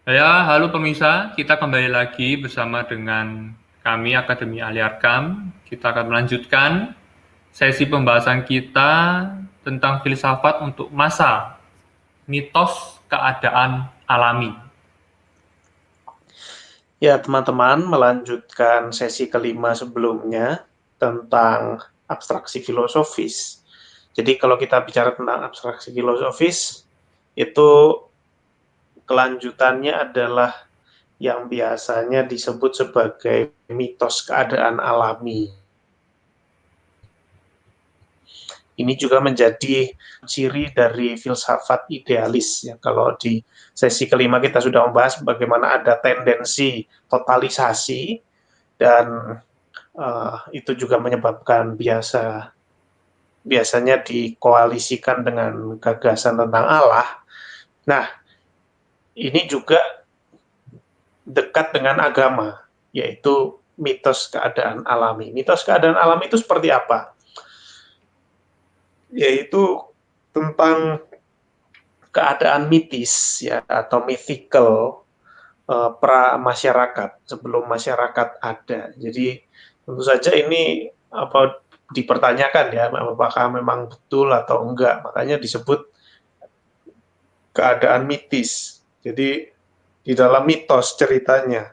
Ya, halo pemirsa, kita kembali lagi bersama dengan kami Akademi Ali Arkam. Kita akan melanjutkan sesi pembahasan kita tentang filsafat untuk masa mitos keadaan alami. Ya, teman-teman, melanjutkan sesi kelima sebelumnya tentang abstraksi filosofis. Jadi, kalau kita bicara tentang abstraksi filosofis, itu kelanjutannya adalah yang biasanya disebut sebagai mitos keadaan alami. Ini juga menjadi ciri dari filsafat idealis. Ya, kalau di sesi kelima kita sudah membahas bagaimana ada tendensi totalisasi dan itu juga menyebabkan biasanya dikoalisikan dengan gagasan tentang Allah. Nah, ini juga dekat dengan agama, yaitu mitos keadaan alami. Mitos keadaan alami itu seperti apa? Yaitu tentang keadaan mitis ya atau mythical pra masyarakat sebelum masyarakat ada. Jadi tentu saja ini apa dipertanyakan ya apakah memang betul atau enggak. Makanya disebut keadaan mitis. Jadi di dalam mitos ceritanya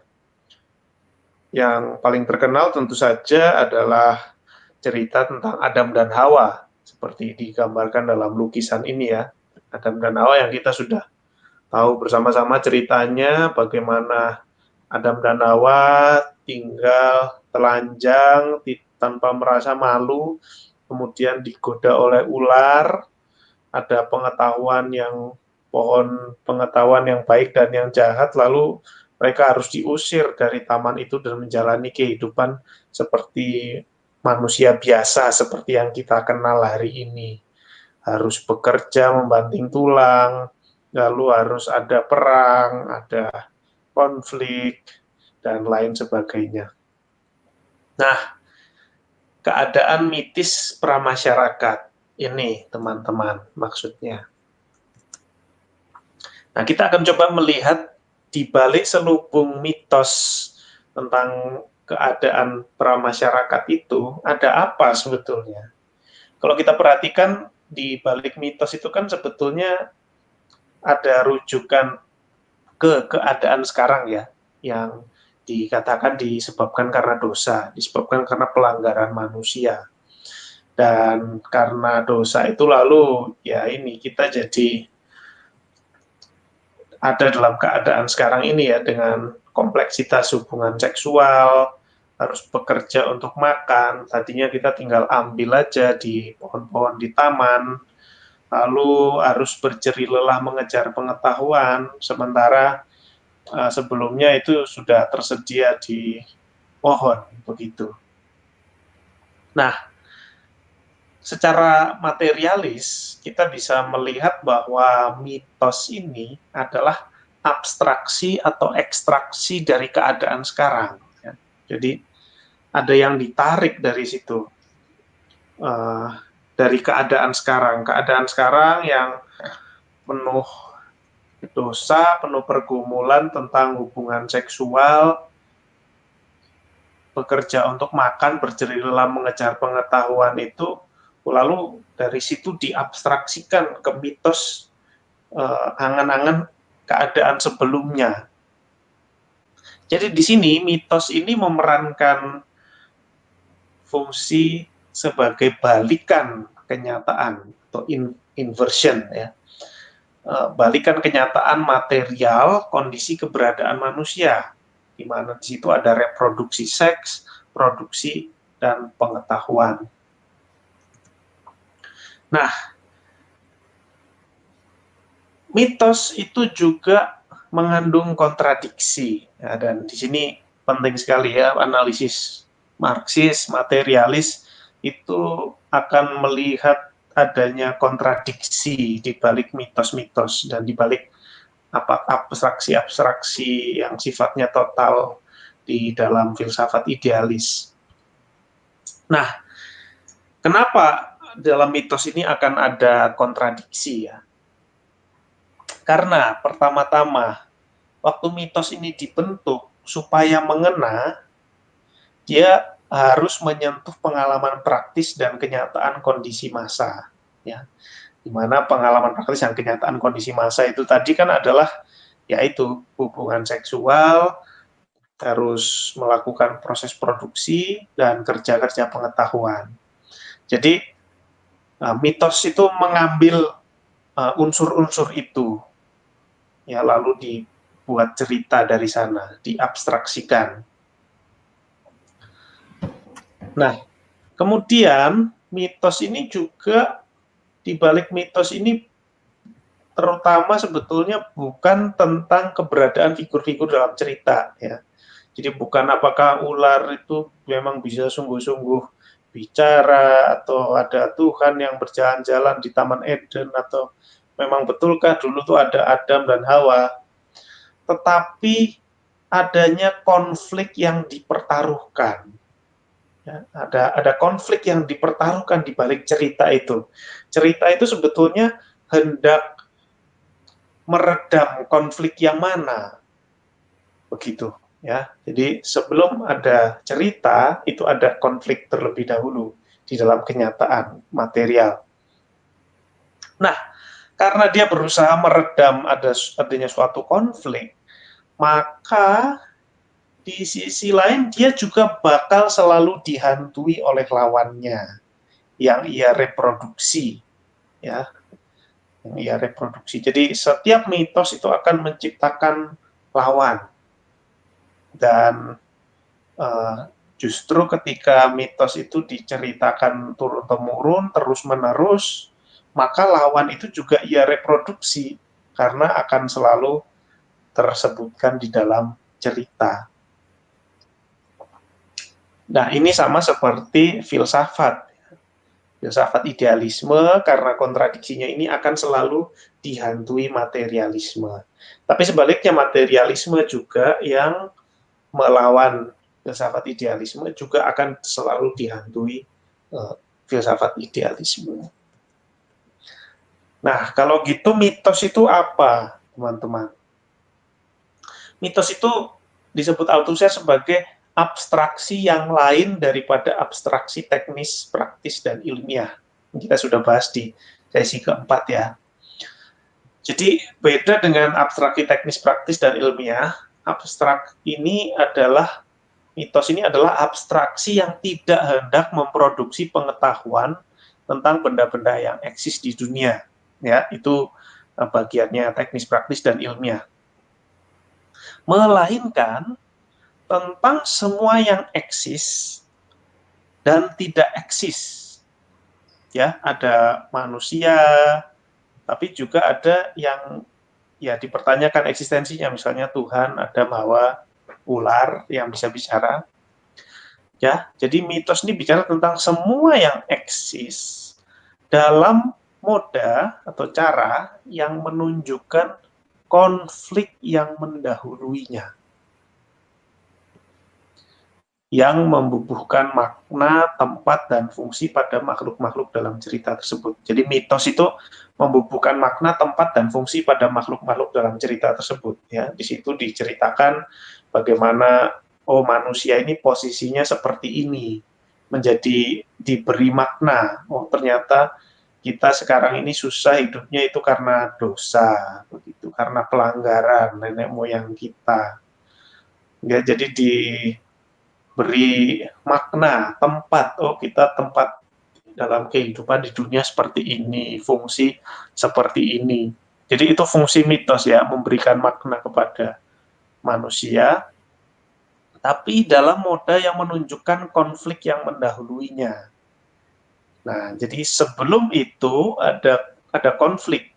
yang paling terkenal tentu saja adalah cerita tentang Adam dan Hawa seperti digambarkan dalam lukisan ini ya. Adam dan Hawa yang kita sudah tahu bersama-sama ceritanya bagaimana Adam dan Hawa tinggal telanjang tanpa merasa malu, kemudian digoda oleh ular, ada pengetahuan yang pohon pengetahuan yang baik dan yang jahat, lalu mereka harus diusir dari taman itu dan menjalani kehidupan seperti manusia biasa, seperti yang kita kenal hari ini. Harus bekerja membanting tulang, lalu harus ada perang, ada konflik, dan lain sebagainya. Nah, keadaan mitis pramasyarakat ini, teman-teman, maksudnya. Nah, kita akan coba melihat di balik selubung mitos tentang keadaan pramasyarakat itu, ada apa sebetulnya? Kalau kita perhatikan, di balik mitos itu kan sebetulnya ada rujukan ke keadaan sekarang ya, yang dikatakan disebabkan karena dosa, disebabkan karena pelanggaran manusia. Dan karena dosa itu lalu ya ini kita jadi ada dalam keadaan sekarang ini ya dengan kompleksitas hubungan seksual, harus bekerja untuk makan, tadinya kita tinggal ambil aja di pohon-pohon di taman, lalu harus berjeri lelah mengejar pengetahuan, sementara sebelumnya itu sudah tersedia di pohon, begitu. Nah, secara materialis, kita bisa melihat bahwa mitos ini adalah abstraksi atau ekstraksi dari keadaan sekarang. Ya. Jadi ada yang ditarik dari situ, uh, dari keadaan sekarang yang penuh dosa, penuh pergumulan tentang hubungan seksual, bekerja untuk makan, berjeri lelah mengejar pengetahuan itu, lalu dari situ diabstraksikan ke mitos angan-angan keadaan sebelumnya. Jadi di sini mitos ini memerankan fungsi sebagai balikan kenyataan atau inversion ya. Balikan kenyataan material kondisi keberadaan manusia, di mana di situ ada reproduksi seks, produksi dan pengetahuan. Nah, mitos itu juga mengandung kontradiksi, ya, dan di sini penting sekali ya analisis Marxis, materialis itu akan melihat adanya kontradiksi di balik mitos-mitos dan di balik abstraksi-abstraksi yang sifatnya total di dalam filsafat idealis. Nah, kenapa dalam mitos ini akan ada kontradiksi ya? Karena pertama-tama waktu mitos ini dibentuk supaya mengena, dia harus menyentuh pengalaman praktis dan kenyataan kondisi massa, ya. Di mana pengalaman praktis dan kenyataan kondisi massa itu tadi kan adalah yaitu hubungan seksual, harus melakukan proses produksi dan kerja-kerja pengetahuan. Jadi mitos itu mengambil unsur-unsur itu, ya, lalu dibuat cerita dari sana, diabstraksikan. Nah, kemudian mitos ini juga, di balik mitos ini terutama sebetulnya bukan tentang keberadaan figur-figur dalam cerita, ya. Jadi bukan apakah ular itu memang bisa sungguh-sungguh bicara, atau ada Tuhan yang berjalan-jalan di Taman Eden, atau memang betulkah dulu tuh ada Adam dan Hawa. Tetapi adanya konflik yang dipertaruhkan. Ya, ada konflik yang dipertaruhkan di balik cerita itu. Cerita itu sebetulnya hendak meredam konflik yang mana, begitu, ya. Jadi sebelum ada cerita itu ada konflik terlebih dahulu di dalam kenyataan material. Nah, karena dia berusaha meredam adanya suatu konflik, maka di sisi lain dia juga bakal selalu dihantui oleh lawannya yang ia reproduksi, ya, yang ia reproduksi. Jadi setiap mitos itu akan menciptakan lawan, dan justru ketika mitos itu diceritakan turun-temurun, terus-menerus, maka lawan itu juga ia reproduksi karena akan selalu tersebutkan di dalam cerita. Nah, ini sama seperti filsafat. Filsafat idealisme, karena kontradiksinya ini akan selalu dihantui materialisme. Tapi sebaliknya, materialisme juga yang melawan filsafat idealisme juga akan selalu dihantui filsafat idealisme. Nah, kalau gitu mitos itu apa, teman-teman? Mitos itu disebut Althusser sebagai abstraksi yang lain daripada abstraksi teknis, praktis, dan ilmiah. Kita sudah bahas di sesi keempat, ya. Jadi beda dengan abstraksi teknis, praktis, dan ilmiah. Abstrak ini adalah, mitos ini adalah abstraksi yang tidak hendak memproduksi pengetahuan tentang benda-benda yang eksis di dunia. Ya, itu bagiannya teknis, praktis, dan ilmiah. Melainkan tentang semua yang eksis dan tidak eksis. Ya, ada manusia, tapi juga ada yang ya dipertanyakan eksistensinya, misalnya Tuhan, Adam, Hawa, ular yang bisa bicara. Ya, jadi mitos ini bicara tentang semua yang eksis dalam moda atau cara yang menunjukkan konflik yang mendahuluinya, yang membubuhkan makna, tempat, dan fungsi pada makhluk-makhluk dalam cerita tersebut. Jadi mitos itu membubuhkan makna, tempat, dan fungsi pada makhluk-makhluk dalam cerita tersebut. Ya, di situ diceritakan bagaimana manusia ini posisinya seperti ini, menjadi diberi makna. Oh, ternyata kita sekarang ini susah hidupnya itu karena dosa, begitu, karena pelanggaran nenek moyang kita. Ya, jadi diberi makna, tempat. Oh, kita tempat dalam kehidupan di dunia seperti ini, fungsi seperti ini. Jadi itu fungsi mitos, ya, memberikan makna kepada manusia, tapi dalam moda yang menunjukkan konflik yang mendahuluinya. Nah, jadi sebelum itu ada konflik,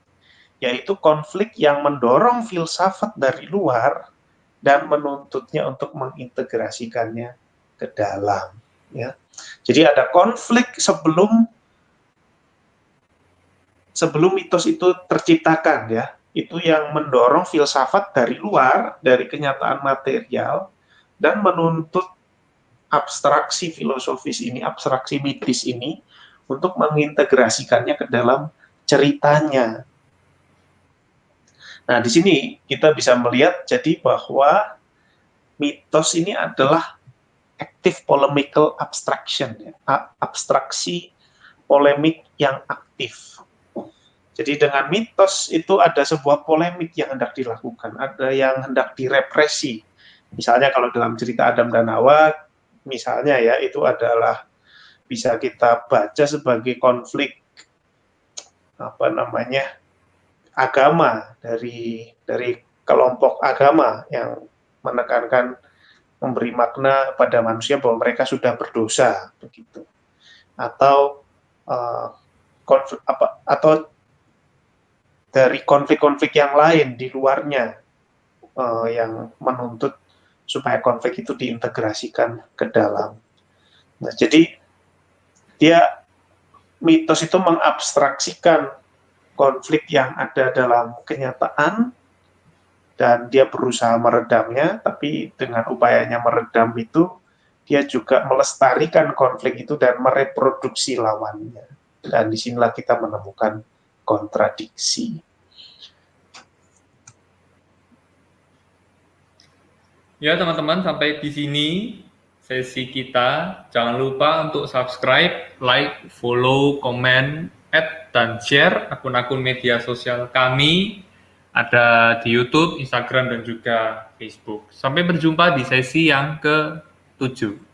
yaitu konflik yang mendorong filsafat dari luar dan menuntutnya untuk mengintegrasikannya ke dalam. Ya, jadi ada konflik sebelum mitos itu terciptakan, ya. Itu yang mendorong filsafat dari luar, dari kenyataan material, dan menuntut abstraksi filosofis ini, abstraksi mitis ini, untuk mengintegrasikannya ke dalam ceritanya. Nah, di sini kita bisa melihat jadi bahwa mitos ini adalah active polemical abstraction, ya, abstraksi polemik yang aktif. Jadi dengan mitos itu ada sebuah polemik yang hendak dilakukan, ada yang hendak direpresi. Misalnya kalau dalam cerita Adam dan Hawa, misalnya ya, itu adalah bisa kita baca sebagai konflik apa namanya agama dari kelompok agama yang menekankan memberi makna pada manusia bahwa mereka sudah berdosa begitu, atau atau dari konflik-konflik yang lain di luarnya yang menuntut supaya konflik itu diintegrasikan ke dalam. Nah, jadi mitos itu mengabstraksikan konflik yang ada dalam kenyataan dan dia berusaha meredamnya, tapi dengan upayanya meredam itu dia juga melestarikan konflik itu dan mereproduksi lawannya. Dan disinilah kita menemukan kontradiksi. Ya teman-teman, sampai di sini sesi kita. Jangan lupa untuk subscribe, like, follow, komen, add, dan share akun-akun media sosial kami. Ada di YouTube, Instagram, dan juga Facebook. Sampai berjumpa di sesi yang ke-7.